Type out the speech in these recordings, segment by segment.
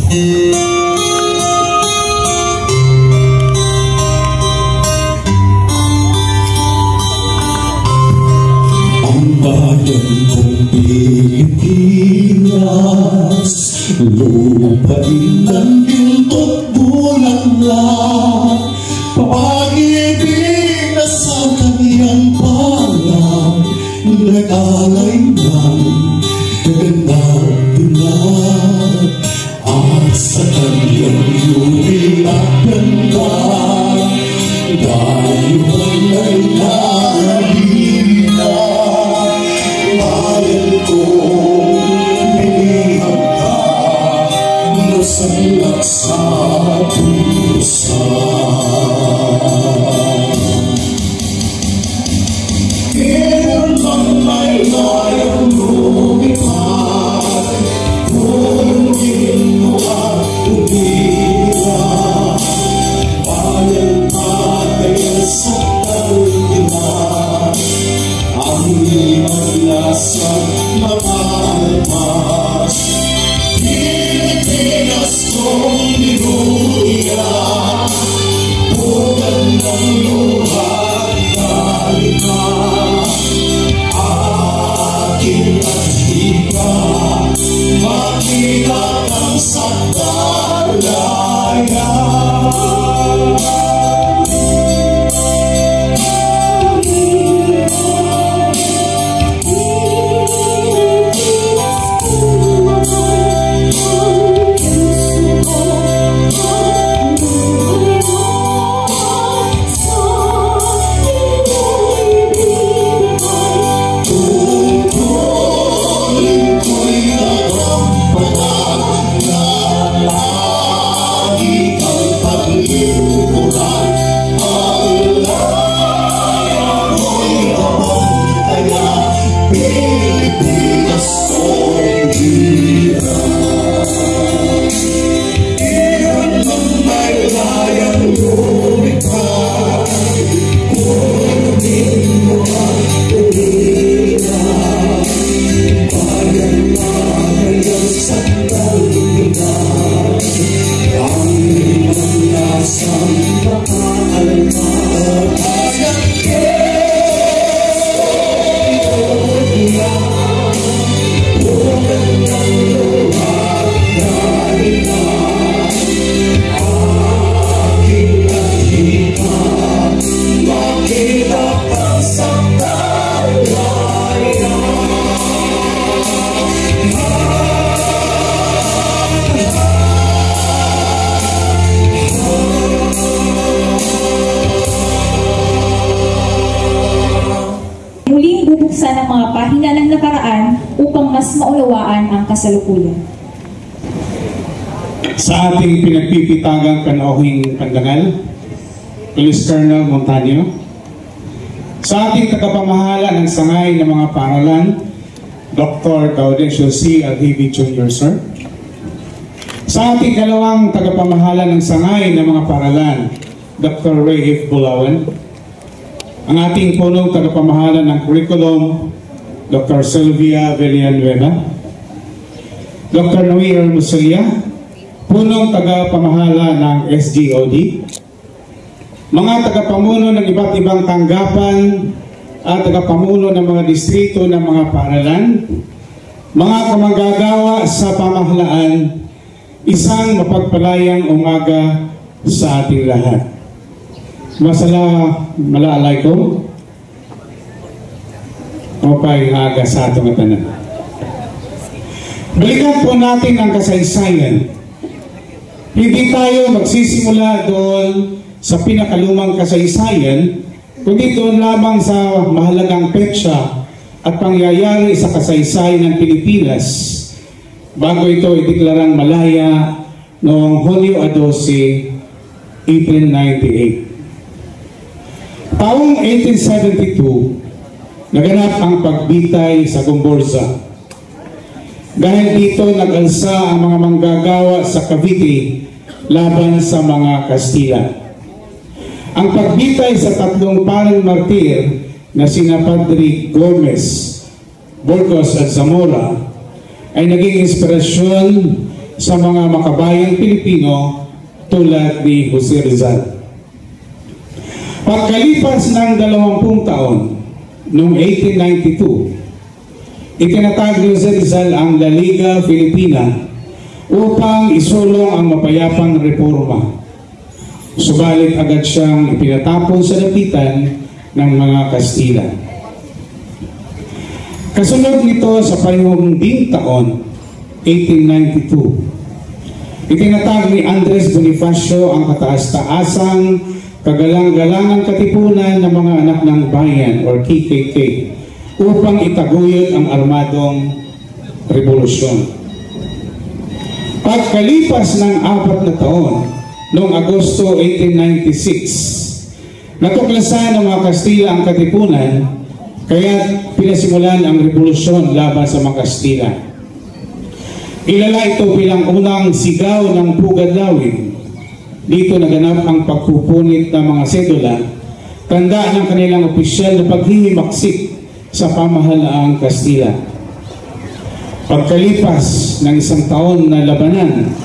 Bayan kong Pilipinas, lupain ng bilto't bulan-lan, pag-ibig na sa kaniyang palad, nag-alay ng kagandang pinag, at sa kaniyang yuwi at ganda, tayo ay nalina. Bayan kong binihag ka, nasalak sa pusa. Kailan may layang lumipad, kunin mo at tumira. Bayan natin sa Pilipinas, ang lasang mga alpas, Pilipinas kong ninuya, bulan ng luhat kalika, aking naghika, makita kang sa kalaya. Bubuksan ang mga pahina ng nakaraan upang mas maunawaan ang kasalukuyan. Sa ating pinagpipitagang panauhing pandangal, Police Colonel Montaño, sa ating tagapamahala ng sangay ng mga paaralan, Dr. Gaudencio C. Alhivi Jr. Sir, sa ating kalawang tagapamahala ng sangay ng mga paaralan, Dr. Ray F. Bulawan, ang ating punong tagapamahala ng curriculum, Dr. Sylvia Villanueva, Dr. Noel Musulia, punong tagapamahala ng SGOD, mga tagapamuno ng iba't ibang tanggapan at tagapamuno ng mga distrito ng mga paaralan, mga kamanggagawa sa pamahalaan, isang mapagpalayang umaga sa ating lahat. Malaalaikum. Mapay aga sa atong tanan. Balikan po natin ang kasaysayan. Hindi tayo magsisimula doon sa pinakalumang kasaysayan, kundi doon lamang sa mahalagang petsa at pangyayari sa kasaysayan ng Pilipinas bago ito ideklarang malaya noong Hulyo 12, 1898. Taong 1872, naganap ang pagbitay sa Gomborza. Dahil dito nag-alsa ang mga manggagawa sa Cavite laban sa mga Kastila. Ang pagbitay sa tatlong paring martir na sina Padre Gomez, Burgos at Zamora ay naging inspirasyon sa mga makabayang Pilipino tulad ni Jose Rizal. Pagkalipas ng 20 taon, noong 1892, itinatag ni Jose Rizal ang La Liga Filipina upang isulong ang mapayapang reforma. Subalit agad siyang ipinatapon sa lapitan ng mga Kastila. Kasunod nito sa panahong taon, 1892, itinatag ni Andres Bonifacio ang kataas-taasang kagalang-galangang katipunan ng mga anak ng bayan or KKK upang itaguyod ang armadong revolusyon. Pagkalipas ng 4 na taon, noong Agosto 1896, natuklasan ng mga Kastila ang katipunan, kaya pinasimulan ang revolusyon laban sa mga Kastila. Ilala ito bilang unang sigaw ng Pugadlawin. Dito naganap ang pagpupunit ng mga sedula, tanda ng kanilang opisyal na paghihimaksik sa pamahalaang Kastila. Pagkalipas ng 1 taon na labanan,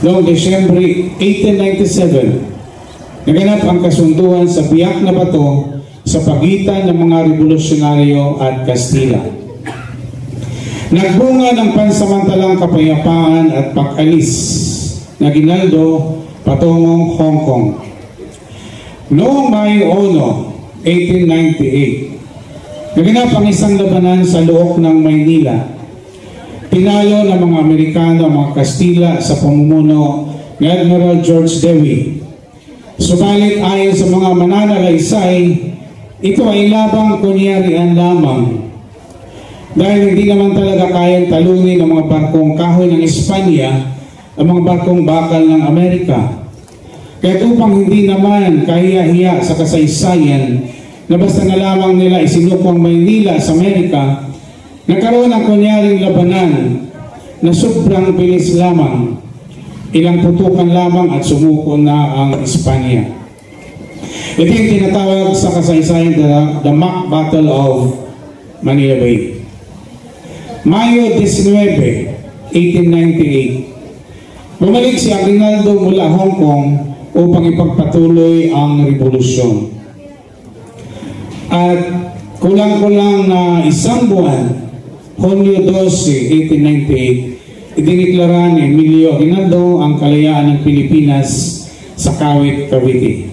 noong Desyembre 1897, naganap ang kasunduan sa Biak na Bato sa pagitan ng mga revolusyonaryo at Kastila. Nagbunga ng pansamantalang kapayapaan at pag-alis na Aguinaldo patungong Hong Kong. Noong Mayo 1, 1898, naganap ang isang labanan sa loob ng Maynila. Pinalo ng mga Amerikano ang mga Kastila sa pamumuno ni Admiral George Dewey. Subalit ayon sa mga mananalaysay, ito ay labang kunyarian lamang. Dahil hindi naman talaga kayang talunin ng mga barkong kahoy ng Espanya ang mga barkong bakal ng Amerika. Kaya upang hindi naman kahiya-hiya sa kasaysayan na basta na lamang nila isinuko ang Maynila sa Amerika, nagkaroon ng kunyaring labanan na sobrang bilis lamang. Ilang putukan lamang at sumuko na ang Espanya. Ito yung tinatawag sa kasaysayan the Mock Battle of Manila Bay. Mayo 19, 1898, bumalik si Aguinaldo mula Hong Kong upang ipagpatuloy ang revolusyon. At kulang-kulang na 1 buwan, Hunyo 12, 1898, idiniklara ni Emilio Aguinaldo ang kalayaan ng Pilipinas sa Kawit, Cavite.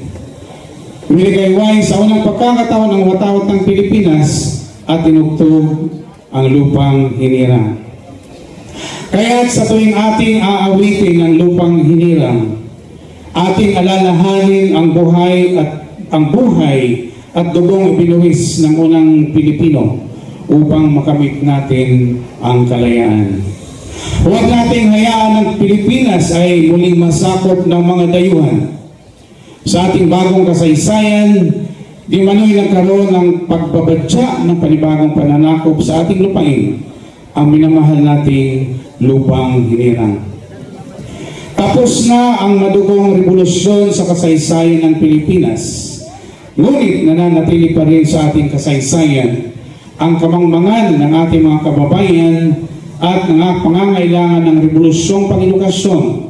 Minigay sa unang pagkakataon ng watawat ng Pilipinas at tinugtog ang lupang hinirang. Kaya't sa tuwing ating aawitin ang lupang hinirang, ating alalahanin ang buhay at dugong ibinuwis ng unang Pilipino upang makamit natin ang kalayaan. Huwag nating hayaan ng Pilipinas ay muling masakop ng mga dayuhan. Sa ating bagong kasaysayan, di mano'y nagkaroon ng pagbabadya ng panibagong pananakop sa ating lupain, ang minamahal nating lupang hinirang. Tapos na ang madugong revolusyon sa kasaysayan ng Pilipinas. Ngunit nananatili pa rin sa ating kasaysayan ang kamangmangan ng ating mga kababayan at pangangailangan ng revolusyong pang-edukasyon.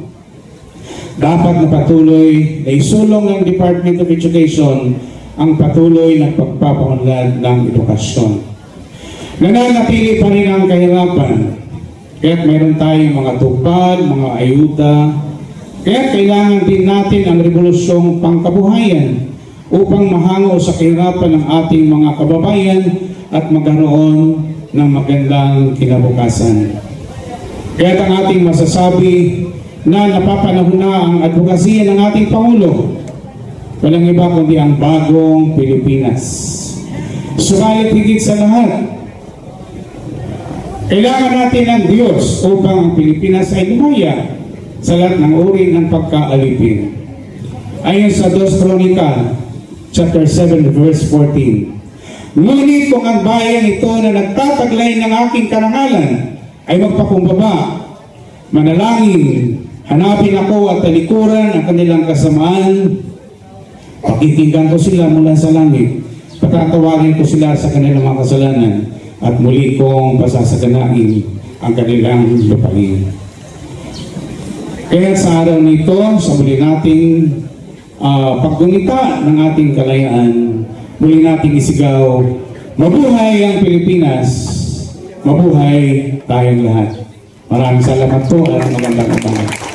Dapat na patuloy na isulong ng Department of Education ang patuloy na pagpapaunlad ng edukasyon. Nananatili pa rin ang kahirapan, kaya't mayroon tayong mga tupad, mga ayuda, kaya't kailangan din natin ang revolusyong pangkabuhayan upang mahango sa kahirapan ng ating mga kababayan at magkaroon ng magandang kinabukasan. Kaya't ang ating masasabi na napapanahon na ang advokasya ng ating Pangulo, walang iba kundi ang bagong Pilipinas. Subalit higit sa lahat, kailangan natin ng Diyos upang ang Pilipinas ay lumaya sa lahat ng uri ng pagkaalipin. Ayon sa 2 Chronicle, chapter 7, verse 14. Ngunit kung ang bayan ito na nagtataglay ng aking karangalan ay magpakumbaba, manalangin, hanapin ako at talikuran ang kanilang kasamaan, pakikinggan ko sila mula sa langit, patatawagin ko sila sa kanilang mga kasalanan, at muli kong pasasaganain ang kanilang lupain. Kaya sa araw nito, sa muli nating paggunita ng ating kalayaan, muli nating isigaw, mabuhay ang Pilipinas, mabuhay tayong lahat. Maraming salamat po at magandang umaga.